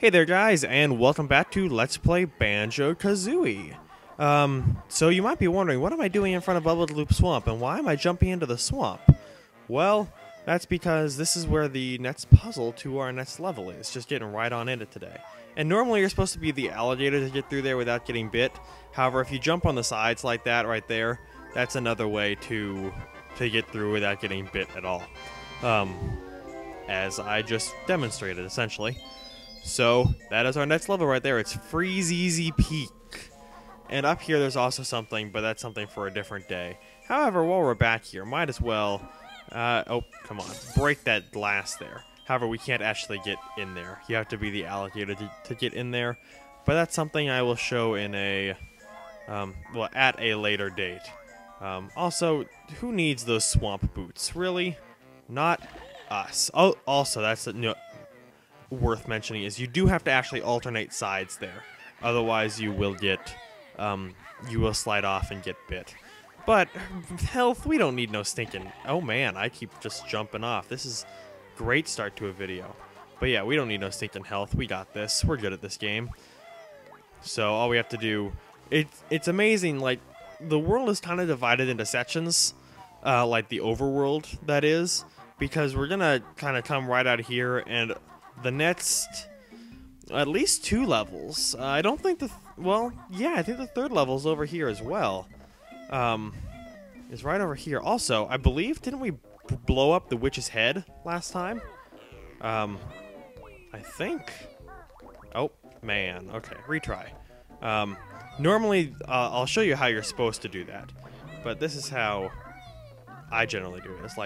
Hey there guys, and welcome back to Let's Play Banjo Kazooie. So you might be wondering, what am I doing in front of Bubble Loop Swamp, and why am I jumping into the swamp? Well, that's because this is where the next puzzle to our next level is, just getting right on into today. And normally you're supposed to be the alligator to get through there without getting bit. However, if you jump on the sides like that right there, that's another way to get through without getting bit at all. As I just demonstrated, essentially. So, that is our next level right there. It's Freezeezy Peak. And up here there's also something, but that's something for a different day. However, while we're back here, might as well... oh, come on. Break that glass there. However, we can't actually get in there. You have to be the alligator to get in there. But that's something I will show in a... well, at a later date. Also, who needs those swamp boots? Really? Not us. Oh, also, that's... worth mentioning is you do have to actually alternate sides there. Otherwise you will get, you will slide off and get bit. But, health, we don't need no stinking... Oh man, I keep just jumping off. This is a great start to a video. But yeah, we don't need no stinking health. We got this. We're good at this game. So all we have to do... It's amazing, like, the world is kind of divided into sections. Like the overworld, that is. Because we're gonna kind of come right out of here and... the next, at least 2 levels. I don't think well, yeah, I think the 3rd level's over here as well. Is right over here. Also, I believe, didn't we blow up the witch's head last time? I think. Oh, man. Okay, retry. Normally, I'll show you how you're supposed to do that. But this is how I generally do it. It's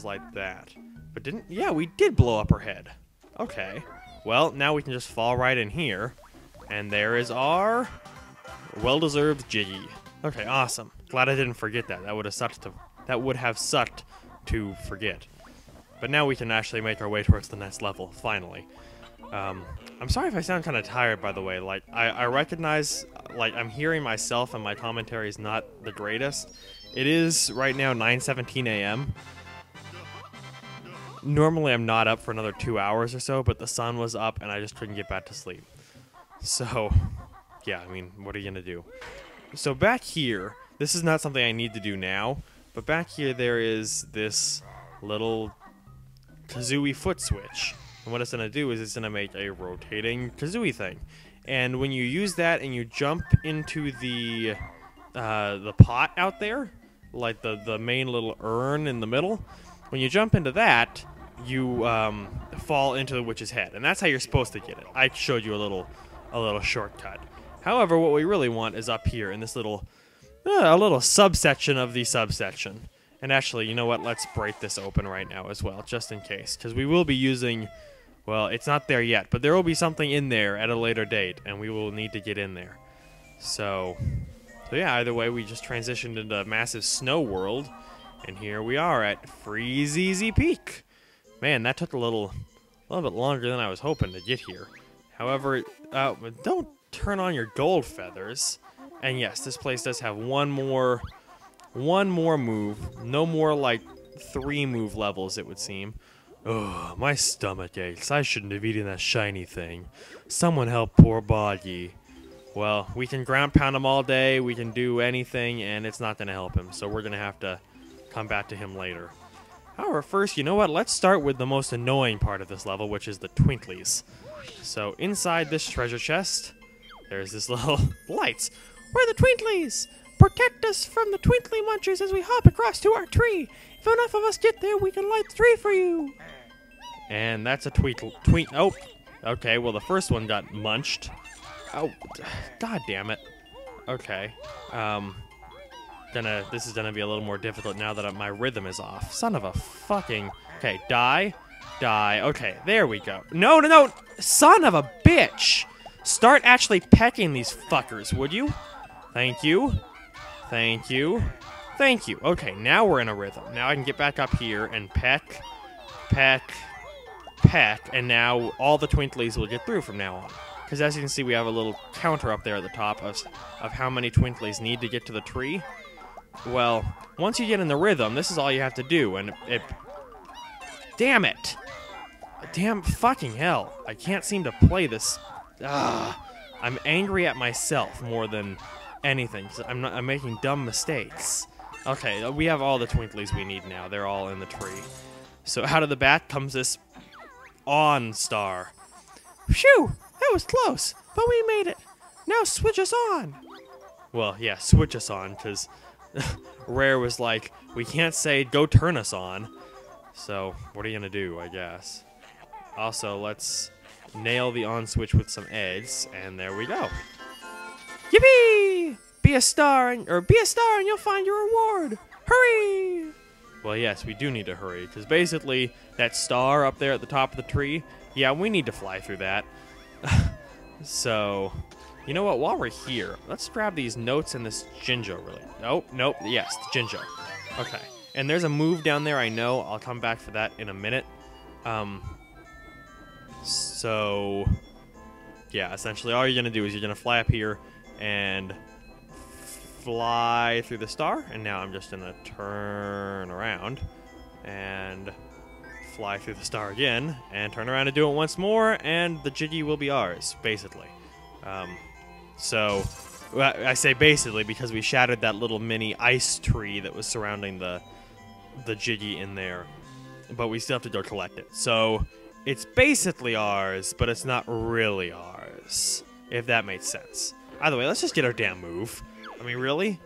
like that. But yeah, we did blow up her head. Okay, well, now we can just fall right in here, and there is our well-deserved Jiggy. Okay, awesome. Glad I didn't forget that. That would have sucked to forget. But now we can actually make our way towards the next level, finally. I'm sorry if I sound kind of tired, by the way. Like, I recognize, like, I'm hearing myself and my commentary is not the greatest. It is right now 9:17 a.m., Normally I'm not up for another 2 hours or so, but the sun was up and I just couldn't get back to sleep. So, yeah, I mean, what are you gonna do? So back here, this is not something I need to do now, but back here there is this little Kazooie foot switch. And what it's gonna do is it's gonna make a rotating Kazooie thing. And when you use that and you jump into the pot out there, like the main little urn in the middle, when you jump into that, you fall into the witch's head, and that's how you're supposed to get it. I showed you a little shortcut. However, what we really want is up here in this little subsection of the subsection. And actually, you know what? Let's break this open right now as well, just in case, because we will be using. Well, it's not there yet, but there will be something in there at a later date, and we will need to get in there. So yeah. Either way, we just transitioned into a massive snow world. And here we are at Freezeezy Peak. Man, that took a little bit longer than I was hoping to get here. However, don't turn on your gold feathers. And yes, this place does have one more move. No more like 3 move levels, it would seem. Oh, my stomach aches. I shouldn't have eaten that shiny thing. Someone help poor Boggy. Well, we can ground pound him all day. We can do anything, and it's not going to help him. So we're going to have to come back to him later. However, first, you know what? Let's start with the most annoying part of this level, which is the Twinklies. So inside this treasure chest, there's this little lights. We're the Twinklies! Protect us from the Twinkly Munchers as we hop across to our tree. If enough of us get there, we can light the tree for you. And that's a oh, okay. Well, the first one got munched. Oh, god damn it. Okay. This is gonna be a little more difficult now that my rhythm is off. Son of a fucking... Okay, die. Okay, there we go. No! Son of a bitch! Start actually pecking these fuckers, would you? Thank you. Okay, now we're in a rhythm. Now I can get back up here and peck, and now all the Twinklies will get through from now on. Because as you can see, we have a little counter up there at the top of how many Twinklies need to get to the tree. Well, once you get in the rhythm, this is all you have to do, and damn it! Damn fucking hell. I can't seem to play this. I'm angry at myself more than anything. 'Cause I'm making dumb mistakes. Okay, we have all the twinklies we need now. They're all in the tree. So out of the bat comes this on star. Phew! That was close, but we made it. Now switch us on. Well, yeah, switch us on, because Rare was like, we can't say go turn us on. So what are you gonna do, I guess? Also, let's nail the on switch with some eggs, and there we go. Yippee! Be a star, and you'll find your reward. Hurry! Well, yes, we do need to hurry, because basically that star up there at the top of the tree, yeah, we need to fly through that. So, you know what? While we're here, let's grab these notes and this Jinjo, really. Nope, yes, the Jinjo. Okay, and there's a move down there, I know. I'll come back for that in a minute. So, yeah, essentially all you're going to do is you're going to fly up here and fly through the star. And now I'm just going to turn around and fly through the star again and turn around and do it once more, and the Jiggy will be ours, basically. So, well, I say basically because we shattered that little mini ice tree that was surrounding the Jiggy in there, but we still have to go collect it. So, it's basically ours, but it's not really ours, if that makes sense. Either way, let's just get our damn move. I mean, really?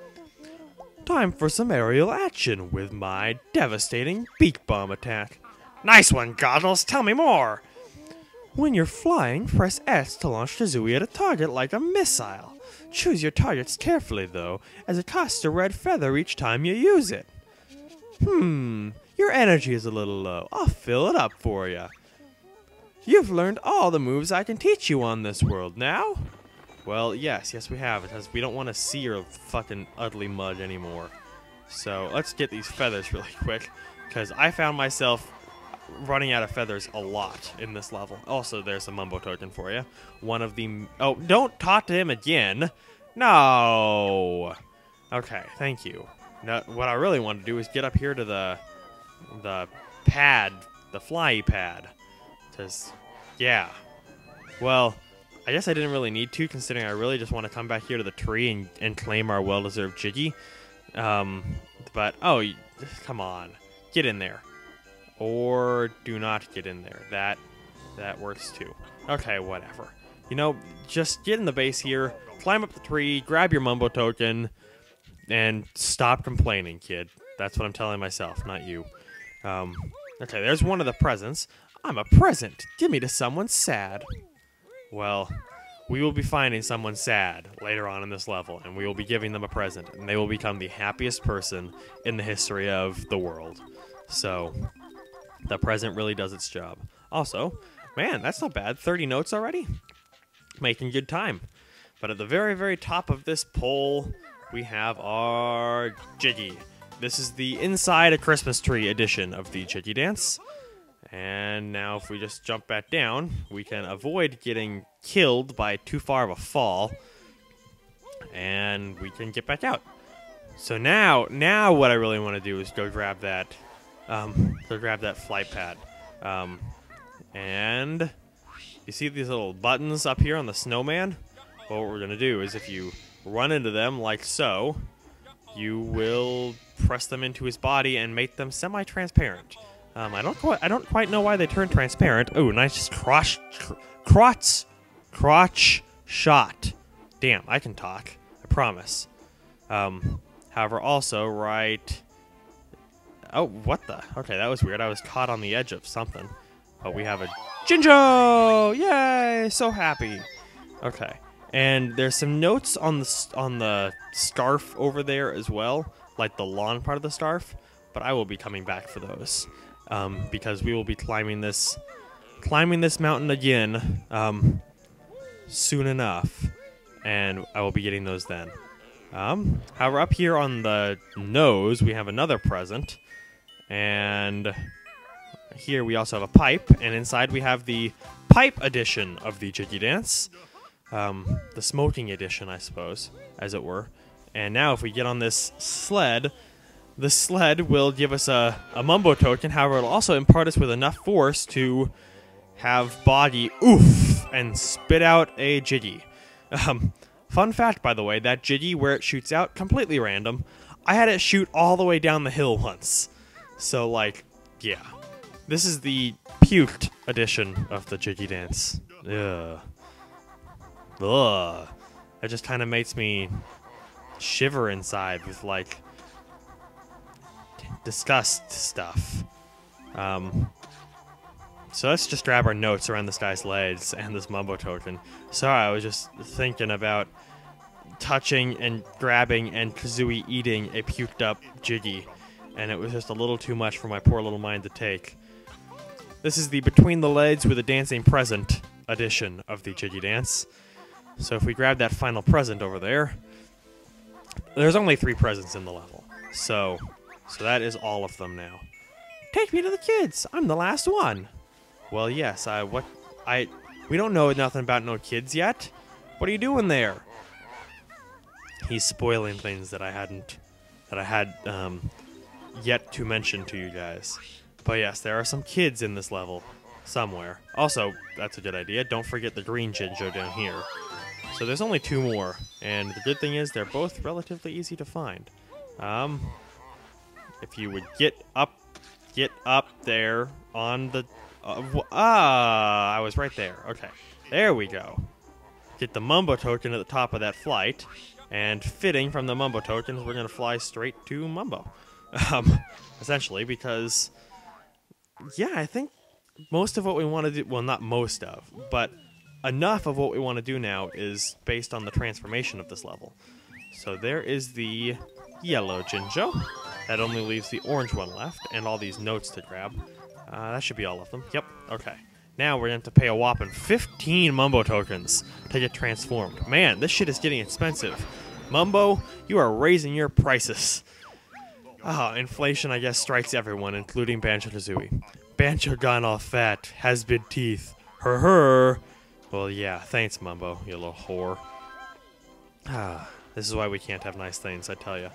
Time for some aerial action with my devastating beak bomb attack. Nice one, Goggles. Tell me more. When you're flying, press S to launch Kazooie at a target like a missile. Choose your targets carefully, though, as it costs a red feather each time you use it. Your energy is a little low. I'll fill it up for you. You've learned all the moves I can teach you on this world now. Well, yes we have, because we don't want to see your fucking ugly mud anymore. So let's get these feathers really quick, because I found myself running out of feathers a lot in this level. Also, there's a Mumbo token for you. One of the... Oh, don't talk to him again. No. Okay, thank you. Now, what I really want to do is get up here to the pad, the fly pad. Because, yeah. Well, I guess I didn't really need to, considering I really just want to come back here to the tree and claim our well-deserved Jiggy. But, oh, come on. Get in there. Or do not get in there. That works too. Okay, whatever. You know, just get in the base here, climb up the tree, grab your Mumbo token, and stop complaining, kid. That's what I'm telling myself, not you. Okay, there's one of the presents. I'm a present. Give me to someone sad. Well, we will be finding someone sad later on in this level, and we will be giving them a present, and they will become the happiest person in the history of the world. So, the present really does its job. Also, man, that's not bad. 30 notes already? Making good time. But at the very, very top of this pole, we have our Jiggy. This is the Inside a Christmas Tree edition of the Chicky Dance. And now if we just jump back down, we can avoid getting killed by too far of a fall. And we can get back out. So now what I really want to do is go grab that flight pad. And you see these little buttons up here on the snowman? Well, what we're going to do is if you run into them like so, you will press them into his body and make them semi-transparent. I don't quite know why they turn transparent. Oh, nice crotch shot. Damn, I can talk. I promise. However, also, right... Oh, what the? Okay, that was weird. I was caught on the edge of something. But we have a Jinjo! Yay! So happy. Okay. And there's some notes on the scarf over there as well, like the lawn part of the scarf. But I will be coming back for those. Because we will be climbing this mountain again soon enough, and I will be getting those then. However, up here on the nose, we have another present, and here we also have a pipe, and inside we have the pipe edition of the Chicky Dance, the smoking edition, I suppose, as it were. And now if we get on this sled, the sled will give us a Mumbo token. However, it'll also impart us with enough force to have body oof and spit out a Jiggy. Fun fact, by the way, that Jiggy, where it shoots out, completely random. I had it shoot all the way down the hill once. So, like, yeah. This is the puked edition of the Chicky Dance. Ugh. Ugh. It just kind of makes me shiver inside with, like, disgust stuff. So let's just grab our notes around this guy's legs and this Mumbo token. Sorry, I was just thinking about touching and grabbing and Kazooie eating a puked up Jiggy, and it was just a little too much for my poor little mind to take. This is the Between the Legs with a Dancing Present edition of the Chicky Dance. So if we grab that final present over there, there's only 3 presents in the level. So that is all of them now. Take me to the kids. I'm the last one. Well, yes. We don't know nothing about no kids yet. What are you doing there? He's spoiling things that I had yet to mention to you guys. But yes, there are some kids in this level somewhere. Also, that's a good idea. Don't forget the green Jinjo down here. So there's only 2 more, and the good thing is they're both relatively easy to find. If you would get up there on the... I was right there. Okay, there we go. Get the Mumbo token at the top of that flight, and fitting from the Mumbo tokens, we're going to fly straight to Mumbo. Essentially, because... yeah, I think most of what we want to do... well, not most of, but enough of what we want to do now is based on the transformation of this level. So there is the yellow Jinjo. That only leaves the orange one left, and all these notes to grab. That should be all of them. Yep, okay. Now we're going to have to pay a whopping 15 Mumbo tokens to get transformed. Man, this shit is getting expensive. Mumbo, you are raising your prices. Inflation, I guess, strikes everyone, including Banjo Kazooie. Banjo gone all fat, has big teeth. Her. Well, yeah, thanks, Mumbo, you little whore. This is why we can't have nice things, I tell ya.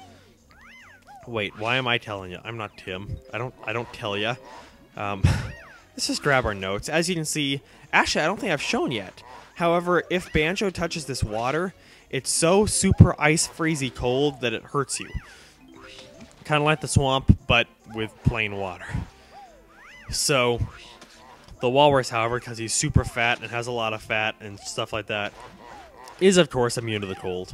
Wait, why am I telling you? I'm not Tim. I don't tell ya. Let's just grab our notes. As you can see, actually, I don't think I've shown yet. However, if Banjo touches this water, it's so super ice freezy cold that it hurts you. Kind of like the swamp, but with plain water. So, the walrus, however, because he's super fat and has a lot of fat and stuff like that, is of course immune to the cold.